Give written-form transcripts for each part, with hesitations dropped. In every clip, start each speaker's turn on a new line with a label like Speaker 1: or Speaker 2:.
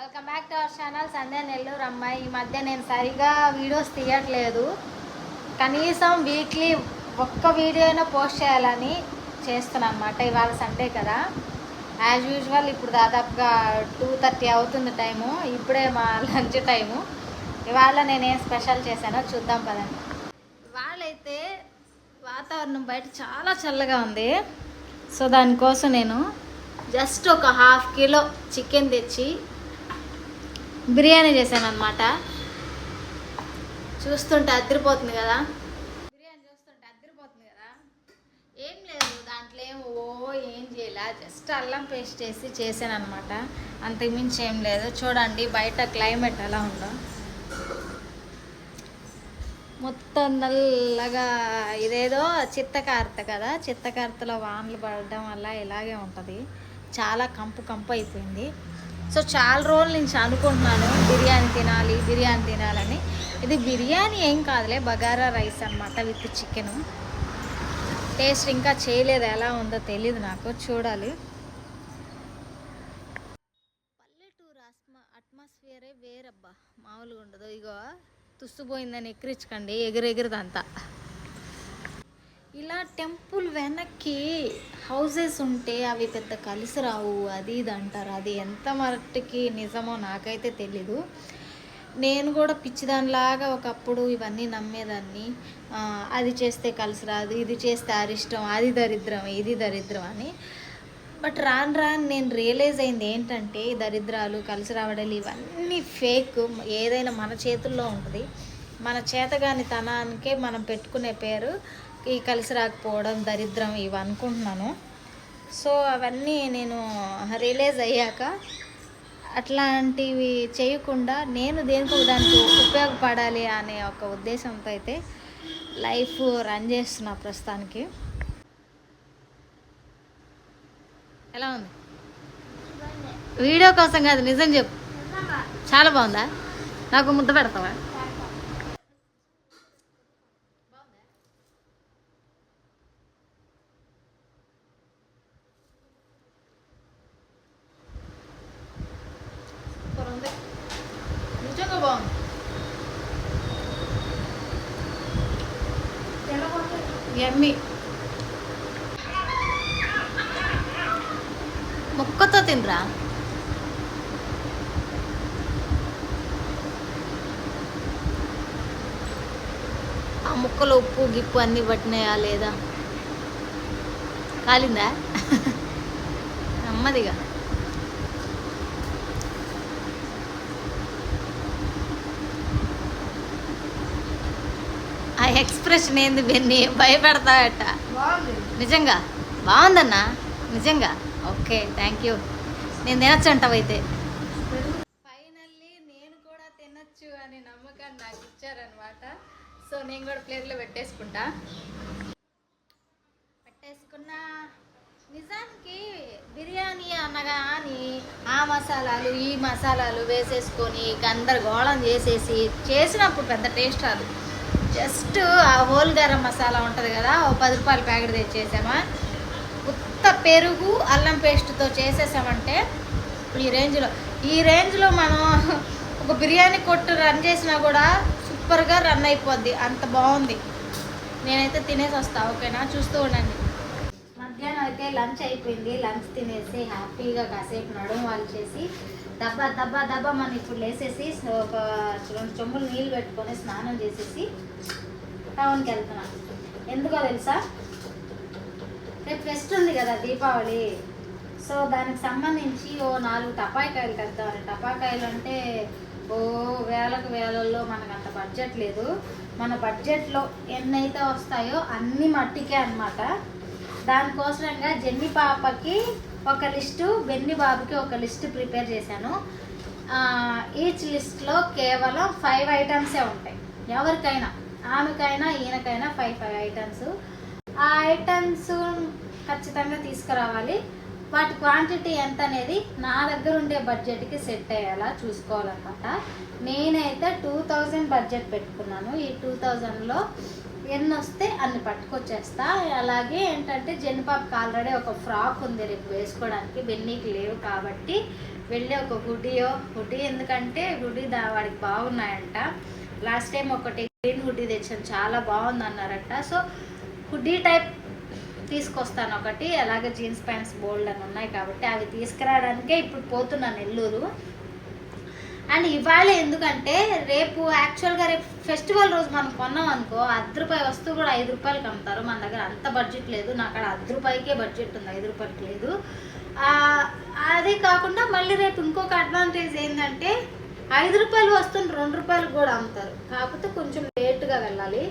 Speaker 1: Welcome back to our channel Sandhya Nellore అమ్మాయి. ఈ మధ్య నేను సరిగా వీడియోస్ తీయట్లేదు. కనీసం వీక్లీ ఒక్క వీడియో అయినా పోస్ట్ చేయాలని చేస్తున్నాను అన్నమాట. ఇవాళ సండే కదా, యాజ్ యూజువల్ ఇప్పుడు దాదాపుగా 2:30 అవుతుంది టైము. ఇప్పుడే మా లంచ్ టైము. ఇవాళ నేనేం స్పెషల్ చేశానో చూద్దాం పదండి. ఇవాళైతే వాతావరణం బయట చాలా చల్లగా ఉంది. సో దానికోసం నేను జస్ట్ ఒక 1/2 కిలో చికెన్ తెచ్చి బిర్యానీ చేశాను అనమాట. చూస్తుంటే అదిరిపోతుంది కదా, బిర్యానీ చూస్తుంటే అదిరిపోతుంది కదా. ఏం లేదు దాంట్లో ఏం చేయాల, జస్ట్ అల్లం పేస్ట్ చేసి చేశాను అనమాట. అంతకుమించి ఏం లేదు. చూడండి బయట క్లైమేట్ ఎలా ఉందో, మొత్తం నల్లగా. ఇదేదో చిత్తకార్త కదా, చిత్తకార్తలో వానలు పడడం వల్ల ఇలాగే ఉంటుంది. చాలా కంపు అయిపోయింది. సో చాలా రోజుల నుంచి అనుకుంటున్నాను బిర్యానీ తినాలని. ఇది బిర్యానీ ఏం కాదులే, బగారా రైస్ అనమాట విత్ చికెను. టేస్ట్ ఇంకా చేయలేదు, ఎలా ఉందో తెలీదు నాకు, చూడాలి. పల్లెటూరు అట్మాస్ఫియరే వేరబ్బా, మామూలుగా ఉండదు. ఇగో తుస్సుపోయిందని ఎక్కిరించకండి, ఎగిరెగిరిదంతా. ఇలా టెంపుల్ వెనక్కి హౌజెస్ ఉంటే అవి పెద్ద కలిసి రావు, అది ఇది అంటారు. అది ఎంత మట్టుకి నిజమో నాకైతే తెలీదు. నేను కూడా పిచ్చిదానిలాగా ఒకప్పుడు ఇవన్నీ నమ్మేదాన్ని. అది చేస్తే కలిసి రాదు, ఇది చేస్తే అరిష్టం, అది దరిద్రం, ఇది దరిద్రం అని. బట్ రాను నేను రియలైజ్ అయింది ఏంటంటే, ఈ దరిద్రాలు, కలిసి రావడాలు ఇవన్నీ ఫేక్. ఏదైనా మన చేతుల్లో ఉంటుంది. మన చేతగాని తనానికే మనం పెట్టుకునే పేరు ఈ కలిసి రాకపోవడం, దరిద్రం, ఇవి అనుకుంటున్నాను. సో అవన్నీ నేను రియలైజ్ అయ్యాక అట్లాంటివి చేయకుండా నేను దేనికో దానికి ఉపయోగపడాలి అనే ఒక ఉద్దేశంతో అయితే లైఫ్ రన్ చేస్తున్నా ప్రస్తుతానికి. ఎలా ఉంది? వీడియో కోసం కాదు, నిజం చెప్పు. చాలా బాగుందా? నాకు ముద్ద పెడతావా? నిజంగా బాగుంది. ఎమ్మి ముక్కతో తినరా. ఆ ముక్కలు ఉప్పు గిప్పు అన్నీ పట్టినాయా లేదా? కాలిందా? నెమ్మదిగా. ఆ ఎక్స్ప్రెషన్ ఏంది బెన్ని, భయపెడతావట? నిజంగా బాగుందన్నా, నిజంగా. Okay, thank you. నేను తినచ్చు అంటావైతే. ఫైనల్లీ నేను కూడా తినచ్చు అనే నమ్మకాన్ని నాకు ఇచ్చారనమాట. సో నేను కూడా ప్లేట్లో పెట్టేసుకున్నా. నిజానికి బిర్యానీ అనగాని ఆ మసాలాలు ఈ మసాలాలు వేసేసుకొని గందరగోళం చేసేసి చేసినప్పుడు పెద్ద టేస్ట్ రాదు. జస్ట్ ఆ హోల్ గరం మసాలా ఉంటుంది కదా, ఓ 10 రూపాయల ప్యాకెట్ తెచ్చేసామా, ఉత్త పెరుగు అల్లం పేస్ట్తో చేసేసామంటే ఈ రేంజ్లో మనం ఒక బిర్యానీ కొట్టు రన్ చేసినా కూడా సూపర్గా రన్ అయిపోద్ది. అంత బాగుంది. నేనైతే తినేసి వస్తా, ఓకేనా? చూస్తూ ఉండండి. మధ్యాహ్నం అయితే లంచ్ అయిపోయింది. లంచ్ తినేసి హ్యాపీగా కాసేపు నడుము వాళ్ళు చేసి దబ్బా మనం ఇప్పుడు లేసేసి ఒక 2 చెంబులు నీళ్ళు పెట్టుకొని స్నానం చేసేసి టౌన్కి వెళ్తున్నాం. ఎందుకో తెలుసా? రేపు ఫెస్ట్ ఉంది కదా, దీపావళి. సో దానికి సంబంధించి ఓ 4 టపాకాయలు కద్దామని. టపాకాయలు అంటే వేలలో మనకు అంత బడ్జెట్ లేదు. మన బడ్జెట్లో ఎన్నైతే వస్తాయో అన్ని మట్టికే అనమాట. దానికోసంగా జెన్ని పాపకి ఒక లిస్టు, బెన్ని బాబుకి ఒక లిస్ట్ ప్రిపేర్ చేశాను. ఈచ్ లిస్ట్లో కేవలం 5 ఐటమ్సే ఉంటాయి. ఎవరికైనా, ఆమెకైనా ఈయనకైనా 5 ఐటమ్స్. ఆ ఐటమ్స్ ఖచ్చితంగా తీసుకురావాలి. వాటి క్వాంటిటీ ఎంత అనేది నా దగ్గర ఉండే బడ్జెట్కి సెట్ అయ్యేలా చూసుకోవాలన్నమాట. నేనైతే 2000 బడ్జెట్ పెట్టుకున్నాను. ఈ 2000లో ఎన్ని వస్తే అన్ని పట్టుకొచ్చేస్తా. అలాగే ఏంటంటే జెన్నిపాపకి ఆల్రెడీ ఒక ఫ్రాక్ ఉంది రేపు వేసుకోవడానికి, బెన్నీకి లేవు కాబట్టి వెళ్ళి ఒక హుడీ ఎందుకంటే వాడికి బాగున్నాయంట. లాస్ట్ టైం ఒకటి గ్రీన్ హుడీ తెచ్చాను, చాలా బాగుంది అన్నారంట. సో హుడీ టైప్ తీసుకొస్తాను ఒకటి. అలాగే జీన్స్ ప్యాంట్స్ బోల్డ్ అని ఉన్నాయి కాబట్టి అవి తీసుకురావడానికే ఇప్పుడు పోతున్నాను నెల్లూరు. అండ్ ఇవాళ ఎందుకంటే రేపు యాక్చువల్గా రేపు ఫెస్టివల్ రోజు మనం కొన్నాం అనుకో, రూపాయి వస్తువు కూడా రూపాయలకి అమ్ముతారు. మన దగ్గర అంత బడ్జెట్ లేదు, నాకు అక్కడ రూపాయికే బడ్జెట్ ఉంది, రూపాయలకి లేదు. అదే కాకుండా మళ్ళీ రేపు ఇంకొక అడ్వాంటేజ్ ఏంటంటే రూపాయలు వస్తువుని రూపాయలకు కూడా అమ్ముతారు. కాకపోతే కొంచెం లేట్గా వెళ్ళాలి,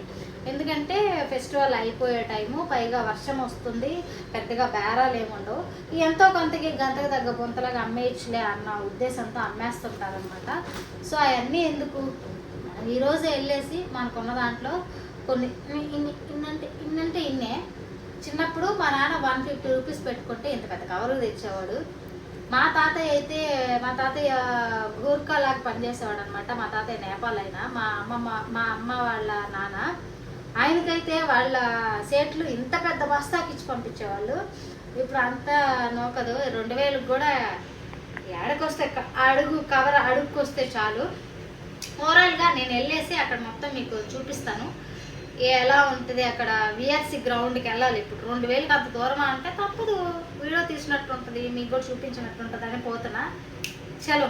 Speaker 1: ఎందుకంటే ఫెస్టివల్ అయిపోయే టైము, పైగా వర్షం వస్తుంది, పెద్దగా బేరాలు ఏముండవు. ఎంతో కొంతకి గంతకు తగ్గ బొంతలాగా అమ్మేయచ్చులే అన్న ఉద్దేశంతో అమ్మేస్తుంటారనమాట. సో అవన్నీ ఎందుకు, ఈరోజు వెళ్ళేసి మనకున్న దాంట్లో కొన్ని ఇన్నంటే ఇన్నే. చిన్నప్పుడు మా నాన్న 150 రూపీస్ పెట్టుకుంటే ఇంత పెద్ద కవరు తెచ్చేవాడు. మా తాతయ్య గూర్ఖా లాగా పనిచేసేవాడు అనమాట. మా తాతయ్య నేపాల్ అయినా, మా అమ్మ వాళ్ళ నాన్న ఆయనకైతే వాళ్ళ సేట్లు ఇంత పెద్ద బస్తాకి ఇచ్చి పంపించేవాళ్ళు. ఇప్పుడు అంతా నోకదు. 2000 కూడా ఏడకొస్తే అడుగుకొస్తే చాలు. ఓవరాల్గా నేను వెళ్ళేసి అక్కడ మొత్తం మీకు చూపిస్తాను ఎలా ఉంటుంది. అక్కడ విఆర్సి గ్రౌండ్కి వెళ్ళాలి. ఇప్పుడు 2000కి అంత దూరమా అంటే తప్పదు, వీడియో తీసినట్టు ఉంటుంది, మీకు కూడా చూపించినట్టు ఉంటుంది అని పోతున్నా. చలో.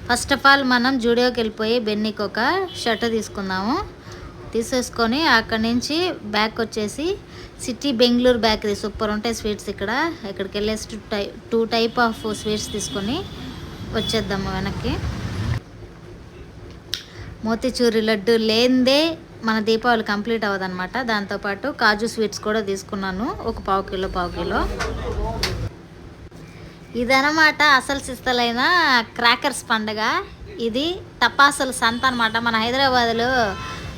Speaker 1: ఫస్ట్ ఆఫ్ ఆల్ మనం జూడియోకి వెళ్ళిపోయి బెన్నీకి ఒక షర్ట్ తీసుకుందాము. తీసేసుకొని అక్కడి నుంచి బ్యాక్ వచ్చేసి సిటీ బెంగళూరు బేకరీ సూపర్ ఉంటాయి స్వీట్స్. ఇక్కడికి వెళ్ళేసి టూ టైప్ ఆఫ్ స్వీట్స్ తీసుకొని వచ్చేద్దాము వెనక్కి. మోతీచూరి లడ్డు లేనిదే మన దీపావళి కంప్లీట్ అవ్వదన్నమాట. దాంతోపాటు కాజు స్వీట్స్ కూడా తీసుకున్నాను, ఒక పావు కిలో. ఇదనమాట అసలు సిస్తలైన క్రాకర్స్ పండుగ. ఇది టపాసుల సంత అనమాట. మన హైదరాబాద్లో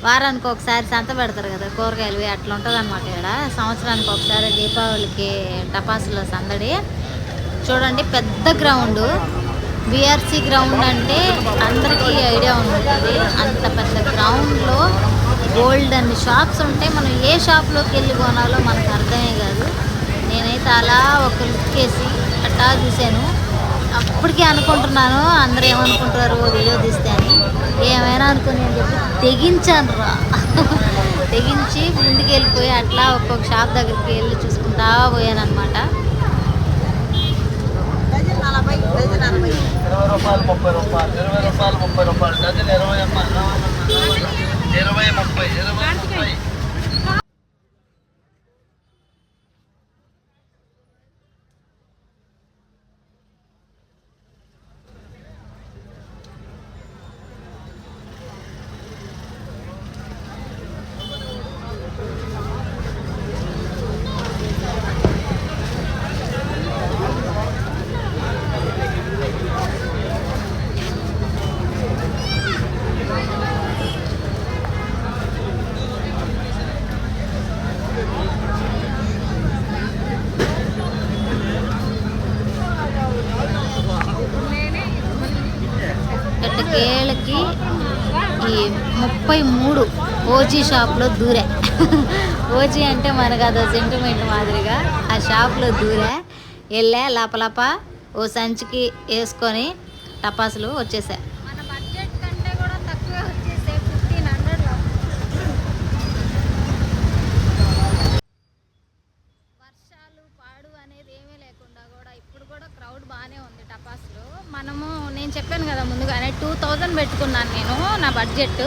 Speaker 1: వారానికి ఒకసారి సంత పెడతారు కదా కూరగాయలు, అట్లా ఉంటుంది అనమాట. ఇక్కడ సంవత్సరానికి ఒకసారి దీపావళికి టపాసుల సందడి. చూడండి పెద్ద గ్రౌండ్, విఆర్సి గ్రౌండ్ అంటే అందరికీ ఐడియా ఉంటుంది. అంత పెద్ద గ్రౌండ్లో గోల్డ్ అన్ని షాప్స్ ఉంటాయి. మనం ఏ షాప్లోకి వెళ్ళి కొనాలో మనకు అర్థమే కాదు. నేనైతే అలా ఒక లుక్ వేసి అట్టా చూశాను. అప్పటికే అనుకుంటున్నాను అందరూ ఏమనుకుంటారు వీడియో తీస్తే అని. ఏమైనా అనుకుని అని చెప్పి తెగించి ముందుకు వెళ్ళిపోయి అట్లా ఒక్కొక్క షాప్ దగ్గరికి వెళ్ళి చూసుకుంటా పోయాను అనమాట.
Speaker 2: 20 రూపాయలు 30 రూపాయలు, 20 రూపాయలు 30 రూపాయలు, డజన్ 20 అమ్మ, 20 30.
Speaker 1: ఏళ్ళకి ఈ 33 ఓజీ షాప్లో దూరా. ఓజీ అంటే మనకు అదో సెంటిమెంట్ మాదిరిగా ఆ షాప్లో దూరా. వెళ్ళా లపలప ఓ సంచికి వేసుకొని టపాసులు వచ్చేసా. మన బడ్జెట్ కంటే కూడా తక్కువ వచ్చేసే 1500లో. వర్షాలు పాడు అనేది ఏమీ లేకుండా కూడా ఇప్పుడు కూడా క్రౌడ్ బాగానే ఉంది టపాసులు. నేను చెప్పాను కదా ముందుగానే 2000 పెట్టుకున్నాను నేను నా బడ్జెట్.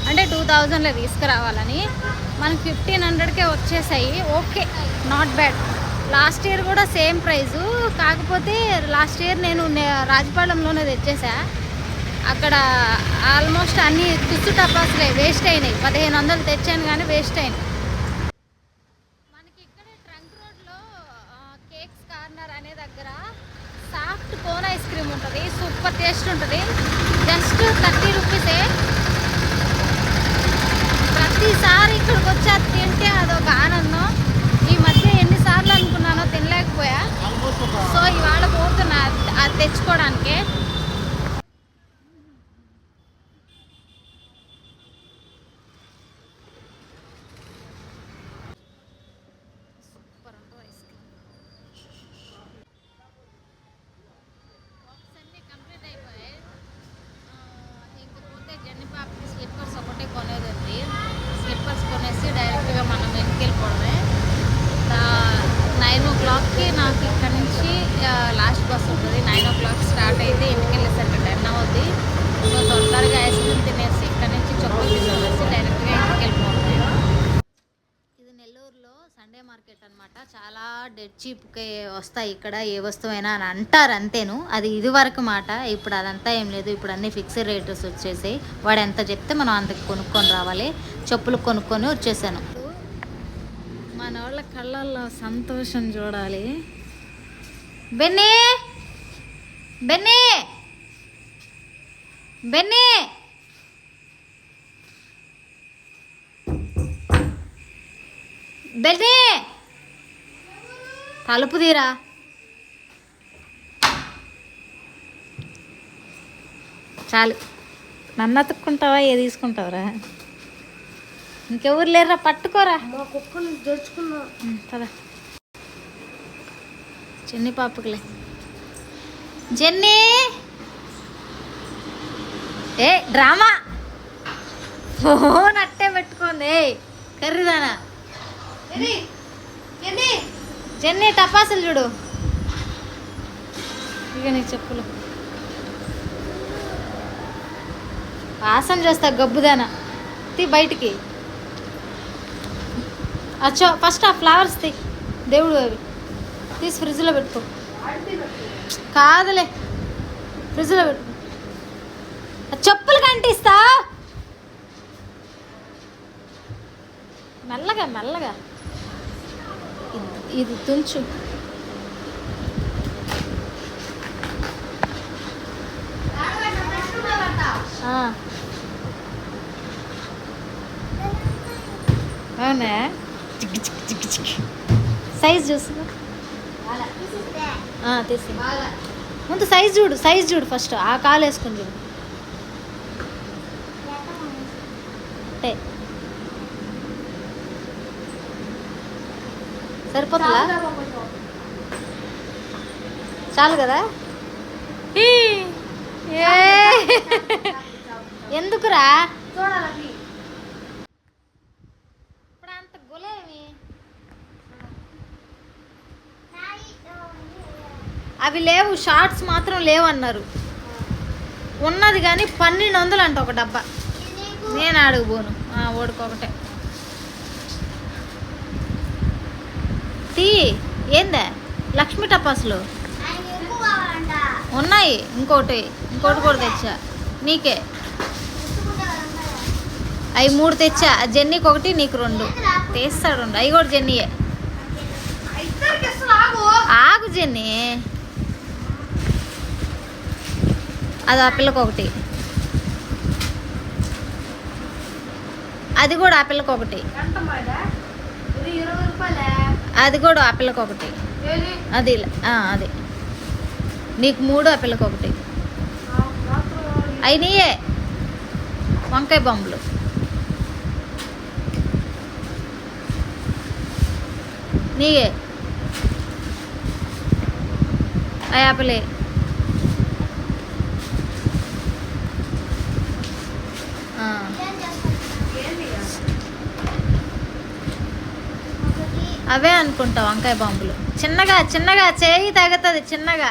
Speaker 1: అంటే 2000లో తీసుకురావాలని. మనకి 1500కే వచ్చేసాయి. Okay, not bad. Last year కూడా సేమ్ ప్రైజు, కాకపోతే లాస్ట్ ఇయర్ నేను రాజపాలెంలోనే తెచ్చేసా. అక్కడ ఆల్మోస్ట్ అన్ని తుస్సు టపాసులే వేస్ట్ అయినాయి. 1500 తెచ్చాను కానీ వేస్ట్ అయినాయి. మనకి ఇక్కడ ట్రంక్ రోడ్లో కేక్స్ కార్నర్ అనే దగ్గర సాఫ్ట్ కోన్ ఐస్ క్రీమ్ ఉంటుంది, సూపర్ టేస్ట్ ఉంటుంది. జస్ట్ 30 రూపీసే. ప్రతిసారి ఇక్కడికి వచ్చి అది తింటే అదొక ఆనందం. ఈ మధ్య ఎన్నిసార్లు అనుకున్నానో తినలేకపోయా. సో ఇవాళ పోతున్నా అది తెచ్చుకోవడానికి. టైంకి నాకు ఇక్కడ నుంచి లాస్ట్ బస్ ఉంటుంది. 9 o'clock స్టార్ట్ అయితే ఇంటికి వెళ్ళేసరికి 10 అవుద్ది. సో తొందరగా ఐస్ క్రీమ్ తినేసి ఇక్కడ నుంచి చెప్పులు తీసుకొచ్చి డైరెక్ట్గా ఇంటికి వెళ్ళిపోతుంది. ఇది నెల్లూరులో సండే మార్కెట్ అనమాట. చాలా డెడ్ చీప్కి వస్తాయి ఇక్కడ ఏ వస్తువైనా అని అంటారు అంతేను. అది ఇది వరకు మాట. ఇప్పుడు అదంతా ఏం లేదు. ఇప్పుడు అన్నీ ఫిక్స్డ్ రేట్స్ వచ్చేసాయి. వాడు ఎంత చెప్తే మనం అంతకు కొనుక్కొని రావాలి. చెప్పులు కొనుక్కొని వచ్చేసాను. మన వాళ్ళ కళ్ళల్లో సంతోషం చూడాలి. బెన్నీ బెన్నీ బెన్నీ బెన్నీ తలుపు తీరా. చాలు. నన్ను అతుక్కుంటావా ఏ తీసుకుంటావురా? ఇంకెవరు లేరా? పట్టుకోరా.
Speaker 3: మా కుక్కను తెచ్చుకున్నా
Speaker 1: కదా చెన్ని పాపకులే. జెన్నీ ఏ డ్రామా ఫోన్ అట్టే పెట్టుకోండి. కర్రీదానా జెన్నీ టపాసులు చూడు. ఇక నీకు చెప్పులు వాసన చూస్తా. గబ్బుదానా తీ బయటికి. అచ్చో ఫస్ట్ ఆ ఫ్లవర్స్ తీ. దేవుడు అవి తీసి ఫ్రిడ్జ్లో పెట్టుకో. కాదులే ఫ్రిడ్జ్లో పెట్టుకో. చెప్పులు కంటిస్తా. మెల్లగా మెల్లగా. ఇది తుంచు. అవునా? సైజ్ చూస్తుందా? తీసి ముందు సైజ్ చూడు. సైజ్ చూడు ఫస్ట్. ఆ కాలు వేసుకుని చూడు. అంటే సరిపోతుందా? చాలు కదా? ఎందుకురా
Speaker 3: చూడాలి.
Speaker 1: ఇప్పుడు అంత గులేమి. అవి లేవు. షార్ట్స్ మాత్రం లేవు అన్నారు. ఉన్నది కానీ 1200 అంట ఒక డబ్బా. నేను అడుగుపోను. ఓడుకోకటే తీ. ఏందా లక్ష్మీ టపాసులు ఉన్నాయి. ఇంకోటి కూడా తెచ్చా నీకే. అవి 3 తెచ్చా. జెన్నీకి 1 నీకు 2 తీస్తాడు. అవి కూడా జెన్నీయే. ఆగు జెన్నీ. అది ఆ పిల్లకి 1. అది కూడా ఆ పిల్లకి 1. అది కూడా ఆ పిల్లకి 1. అది అది నీకు 3, ఆ పిల్లకి 1. అవి నీయే. వంకాయ బొమ్మలు నీయే. అవి ఆ పిల్లే. అవే అనుకుంటా వంకాయ బాంబులు. చిన్నగా చిన్నగా చేయి తగ్గుతుంది. చిన్నగా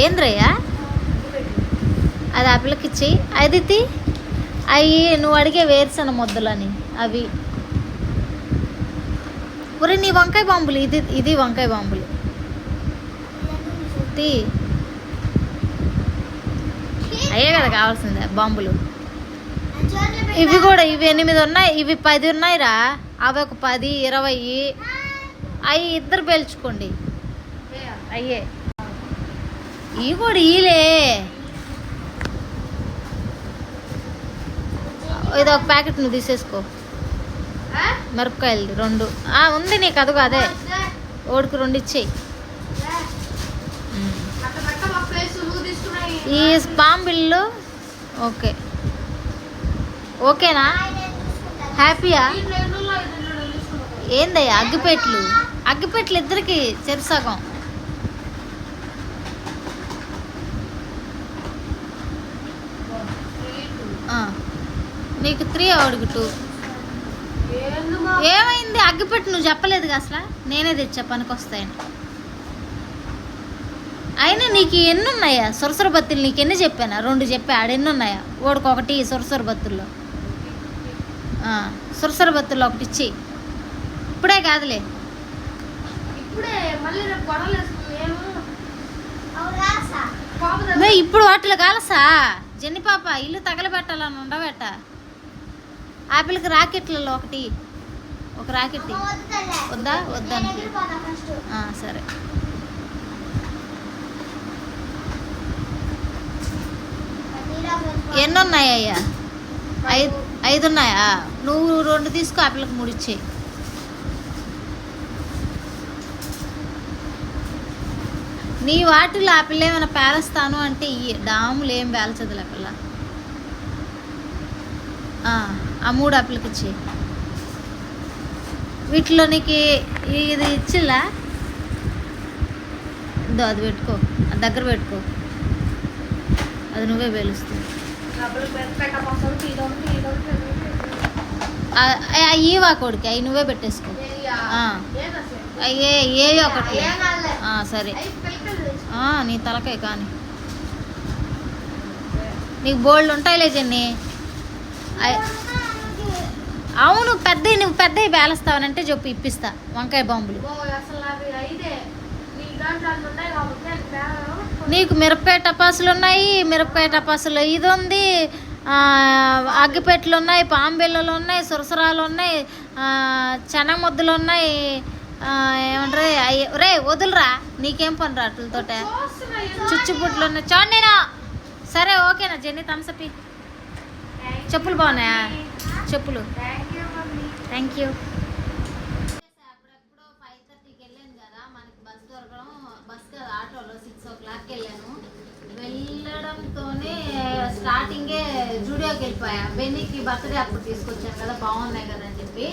Speaker 1: ఏంద్రయ్యా? అది ఆ పిల్లకి ఇచ్చి. అది తీ. అవి నువ్వు అడిగే వేరుసన ముద్దలని అవి. ఒరే నీ వంకాయ బాంబులు. ఇది వంకాయ బాంబులు తీ. అయ్యే కదా కావాల్సిందే బాంబులు. ఇవి కూడా ఇవి 8 ఉన్నాయి. ఇవి 10 ఉన్నాయిరా. అవి ఒక 10, 20. అవి ఇద్దరు పేల్చుకోండి. అయ్యే ఇవి కూడా ఈలే. ఇది ఒక ప్యాకెట్ నువ్వు తీసేసుకో. మిరపకాయలు 2 ఉంది నీకు. అదుగు అదే ఓడికి 2 ఇచ్చేయి. ఈ బాంబిల్లు ఓకే. ఓకేనా? హ్యాపీయా? ఏందయ్యా అగ్గిపెట్లు ఇద్దరికి చెరుసగం. నీకు 3 ఆవిడకి 2. ఏమైంది? అగ్గిపెట్టి నువ్వు చెప్పలేదుగా అసలు, నేనే తెచ్చా పనికొస్తాయని. అయినా నీకు ఎన్ని ఉన్నాయా సురసుర బత్తులు? నీకు ఎన్ని చెప్పానా? 2 చెప్పా. ఆడెన్ని ఉన్నాయా? ఓడికొకటి సురసుర బత్తుల్లో. సురసుర బత్తుల్లో ఒకటి ఇచ్చి. ఇప్పుడే కాదులే,
Speaker 3: ఇప్పుడే మళ్ళీ రేపు గొడవలు
Speaker 1: ఇప్పుడు వాటిలో కాలసా జెన్ని పాప ఇల్లు తగలబెట్టాలని ఉండబెట్ట. ఆపిల్కి రాకెట్లలో ఒక రాకెట్ వద్దా? వద్దానికి సరే. ఎన్ని ఉన్నాయ్యా? 5 ఉన్నాయా? నువ్వు 2 తీసుకో, ఆపిల్కి 3 ఇచ్చేయి. నీ వాటిలో ఆ పిల్ల ఏమైనా పేలుస్తాను అంటే డాములు ఏం పేల్చదులే ఆ పిల్ల. ఆ 3 ఆపిల్కి ఇచ్చేయి. వీటిలో నీకు ఇది ఇచ్చిలా? ఇదో అది పెట్టుకో, అది దగ్గర పెట్టుకో, అది నువ్వే పేలుస్తుంది. అయ్యేవా కొడుకు, అవి నువ్వే పెట్టేసుకో. ఏ ఒకటి సరే. నీ తలకాయ కానీ నీకు బోల్డ్ ఉంటాయిలే జెన్ని. అవును, నువ్వు పెద్దవి పేలుస్తావనంటే చెప్పు, ఇప్పిస్తా వంకాయ బాంబులు. నీకు మిరపకాయ టపాసులు ఉన్నాయి, మిరపకాయ టపాసులు ఇది ఉంది, అగ్గిపెట్టెలు ఉన్నాయి, పాంబిళ్ళలు ఉన్నాయి, సురసురాలు ఉన్నాయి, చెనగ ముద్దలు ఉన్నాయి, ఏమంటారు రే వదులురా, నీకేం పని రా అట్లతోట. చుచ్చుబుట్లు ఉన్నాయి చూడండి నేను. సరే ఓకేనా జెన్ని? థమ్సప్. చెప్పులు బాగున్నాయా? చెప్పులు థ్యాంక్ యూ. అప్పుడెప్పుడు 5:30కి వెళ్ళాను కదా, మనకి బస్ దొరకడం, బస్ కదా ఆటోలో 6 o'clock వెళ్ళాను. వెళ్ళడంతోనే స్టార్టింగే జూడియోకి వెళ్ళిపోయా. బెన్నీకి బర్త్డే అప్పుడు తీసుకొచ్చాను కదా, బాగున్నాయి కదా అని చెప్పి.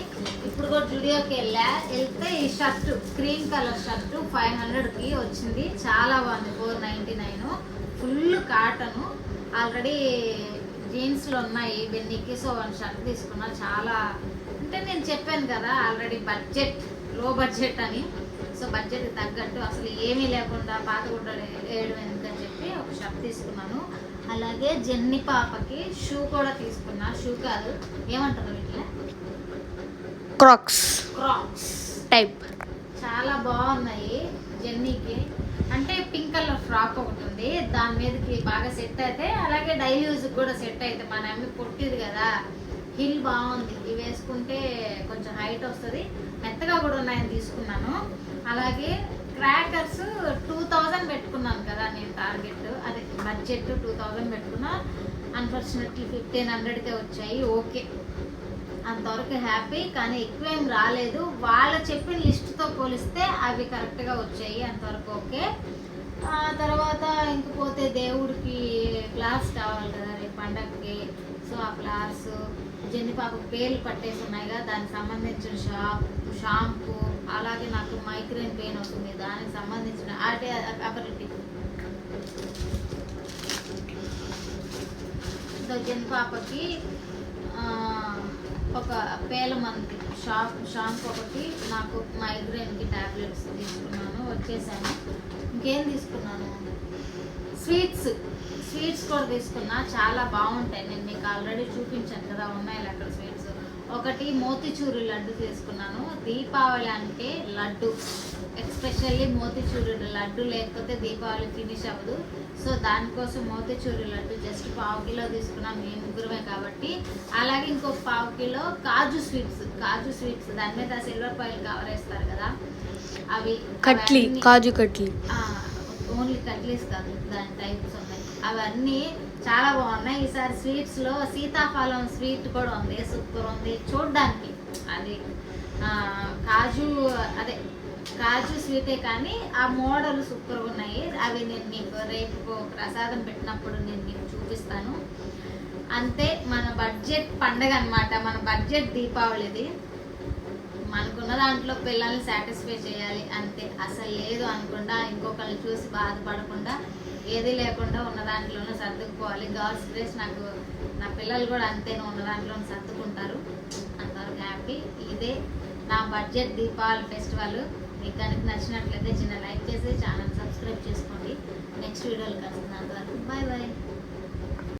Speaker 1: ఇప్పుడు కూడా జూడియోకి వెళ్తే ఈ షర్టు, క్రీమ్ కలర్ షర్టు 500కి వచ్చింది. చాలా బాగుంది. 499, ఫుల్ కాటను. ఆల్రెడీ జీన్స్లో ఉన్నాయి బెన్నీకి. సో 1 షర్ట్ తీసుకున్నా. చాలా అంటే నేను చెప్పాను కదా ఆల్రెడీ లో బడ్జెట్ అని. సో బడ్జెట్ తగ్గట్టు అసలు ఏమీ లేకుండా పాత గుడ్డలు వేయడం ఎందుకని చెప్పి ఒక షర్ట్ తీసుకున్నాను. అలాగే జెన్ని పాపకి షూ కూడా తీసుకున్నా. షూ కాదు, ఏమంటారు వీటిలో? Crocs type. చాలా బాగున్నాయి జెన్నీకి. అంటే పింక్ కలర్ ఫ్రాక్ ఒకటి ఉంది, దాని మీదకి బాగా సెట్ అయితే, అలాగే డైలీ యూజ్కి కూడా సెట్ అయితే. మన అమ్మి పొట్టిది కదా, హిల్ బాగుంది. ఇవి వేసుకుంటే కొంచెం హైట్ వస్తుంది, మెత్తగా కూడా ఉన్నాయని తీసుకున్నాను. అలాగే క్రాకర్స్ 2000 పెట్టుకున్నాను కదా నేను టార్గెట్, అదే బడ్జెట్ 2000 పెట్టుకున్నా. అన్ఫార్చునేట్లీ 1500కే వచ్చాయి. ఓకే, అంతవరకు హ్యాపీ. కానీ ఎక్కువేం రాలేదు. వాళ్ళ చెప్పిన లిస్టుతో పోలిస్తే అవి కరెక్ట్గా వచ్చాయి, అంతవరకు ఓకే. తర్వాత ఇంకపోతే దేవుడికి ఫ్లవర్స్ కావాలి కదా రేపు పండగకి. సో ఆ ఫ్లవర్స్, జెన్ని పాపకు పేర్లు పట్టేసి ఉన్నాయి కదా, దానికి సంబంధించిన షాంపూ, అలాగే నాకు మైగ్రేన్ పెయిన్ వస్తుంది, దానికి సంబంధించిన అబిలిటీ. సో జెన్ని పాపకి ఒక పేలమంది షాంపూ ఒకటి, నాకు మైగ్రేన్కి ట్యాబ్లెట్స్ తీసుకున్నాను, వచ్చేసాను. ఇంకేం తీసుకున్నాను? స్వీట్స్ కూడా తీసుకున్నా. చాలా బాగుంటాయి. నేను మీకు ఆల్రెడీ చూపించాను కదా, ఉన్నాయి అక్కడ స్వీట్స్. ఒకటి మోతిచూరు లడ్డు తీసుకున్నాను. దీపావళి అంటే లడ్డు, ఎస్పెషల్లీ మోతిచూరు లడ్డు లేకపోతే దీపావళి ఫినిష్ అవ్వదు. సో దానికోసం మోతిచూరు లడ్డు జస్ట్ 1/2 కిలో తీసుకున్నాం, మేము ముగ్గురమే కాబట్టి. అలాగే ఇంకో 1/2 కిలో కాజు స్వీట్స్, దాని మీద సిల్వర్ ఫాయిల్ కవర్ వేస్తారు కదా, అవి
Speaker 3: కాజు కట్లీ.
Speaker 1: ఓన్లీ కట్లీస్ కాదు, దాని టైప్స్ ఉన్నాయి. అవన్నీ చాలా బాగున్నాయి. ఈసారి స్వీట్స్లో సీతాఫలం స్వీట్ కూడా ఉంది, సూపర్ ఉంది చూడడానికి. అది కాజు స్వీటే కానీ ఆ మోడల్ సూపర్గా ఉన్నాయి. అవి నేను మీకు రేపు ప్రసాదం పెట్టినప్పుడు నేను మీకు చూపిస్తాను. అంతే, మన బడ్జెట్ పండగ అనమాట, మన బడ్జెట్ దీపావళిది. మనకున్న దాంట్లో పిల్లల్ని సాటిస్ఫై చేయాలి అంతే. అసలు లేదు అనకుండా, ఇంకొకరిని చూసి బాధపడకుండా ఏది లేకుండా ఉన్న దాంట్లోనే సర్దుకుపోవాలి. గాడ్స్ గ్రేస్ నాకు నా పిల్లలు కూడా అంతేనే ఉన్న దాంట్లోనే సర్దుకుంటారు. అంతవరకు హ్యాపీ. ఇదే నా బడ్జెట్ దీపావళి ఫెస్టివల్. మీకు కనుక నచ్చినట్లయితే చిన్న లైక్ చేసి ఛానల్ సబ్స్క్రైబ్ చేసుకోండి. నెక్స్ట్ వీడియోలు కలుస్తున్నాను. Bye bye.